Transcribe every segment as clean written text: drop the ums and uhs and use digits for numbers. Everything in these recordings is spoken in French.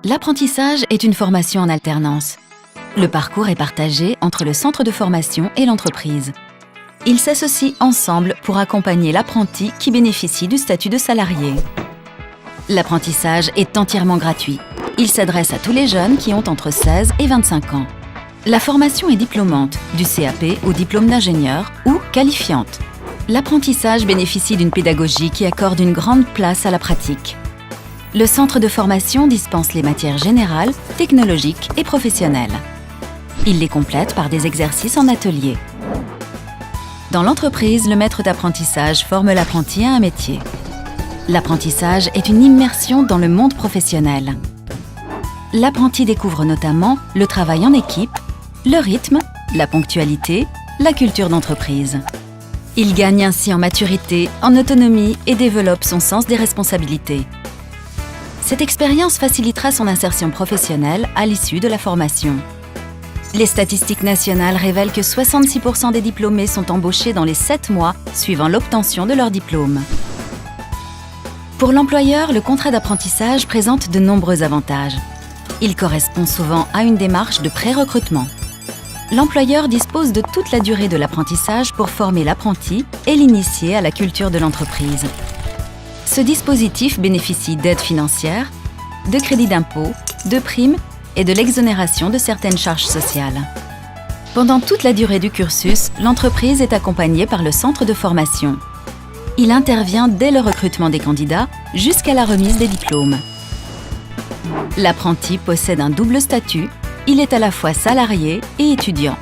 L'apprentissage est une formation en alternance. Le parcours est partagé entre le centre de formation et l'entreprise. Ils s'associent ensemble pour accompagner l'apprenti qui bénéficie du statut de salarié. L'apprentissage est entièrement gratuit. Il s'adresse à tous les jeunes qui ont entre 16 et 25 ans. La formation est diplômante, du CAP au diplôme d'ingénieur ou qualifiante. L'apprentissage bénéficie d'une pédagogie qui accorde une grande place à la pratique. Le centre de formation dispense les matières générales, technologiques et professionnelles. Il les complète par des exercices en atelier. Dans l'entreprise, le maître d'apprentissage forme l'apprenti à un métier. L'apprentissage est une immersion dans le monde professionnel. L'apprenti découvre notamment le travail en équipe, le rythme, la ponctualité, la culture d'entreprise. Il gagne ainsi en maturité, en autonomie et développe son sens des responsabilités. Cette expérience facilitera son insertion professionnelle à l'issue de la formation. Les statistiques nationales révèlent que 66% des diplômés sont embauchés dans les 7 mois suivant l'obtention de leur diplôme. Pour l'employeur, le contrat d'apprentissage présente de nombreux avantages. Il correspond souvent à une démarche de pré-recrutement. L'employeur dispose de toute la durée de l'apprentissage pour former l'apprenti et l'initier à la culture de l'entreprise. Ce dispositif bénéficie d'aides financières, de crédits d'impôt, de primes et de l'exonération de certaines charges sociales. Pendant toute la durée du cursus, l'entreprise est accompagnée par le centre de formation. Il intervient dès le recrutement des candidats jusqu'à la remise des diplômes. L'apprenti possède un double statut, il est à la fois salarié et étudiant.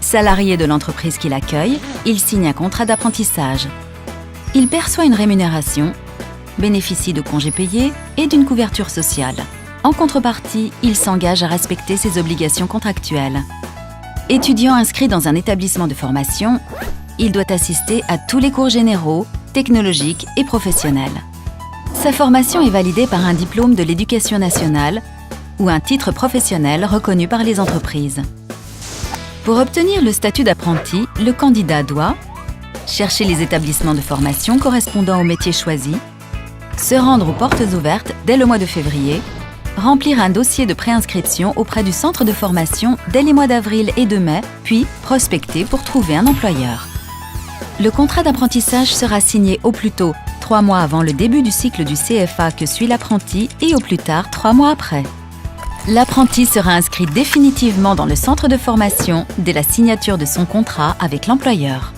Salarié de l'entreprise qui l'accueille, il signe un contrat d'apprentissage. Il perçoit une rémunération, bénéficie de congés payés et d'une couverture sociale. En contrepartie, il s'engage à respecter ses obligations contractuelles. Étudiant inscrit dans un établissement de formation, il doit assister à tous les cours généraux, technologiques et professionnels. Sa formation est validée par un diplôme de l'Éducation nationale ou un titre professionnel reconnu par les entreprises. Pour obtenir le statut d'apprenti, le candidat doit chercher les établissements de formation correspondant au métier choisi, se rendre aux portes ouvertes dès le mois de février, remplir un dossier de préinscription auprès du centre de formation dès les mois d'avril et de mai, puis prospecter pour trouver un employeur. Le contrat d'apprentissage sera signé au plus tôt 3 mois avant le début du cycle du CFA que suit l'apprenti et au plus tard 3 mois après. L'apprenti sera inscrit définitivement dans le centre de formation dès la signature de son contrat avec l'employeur.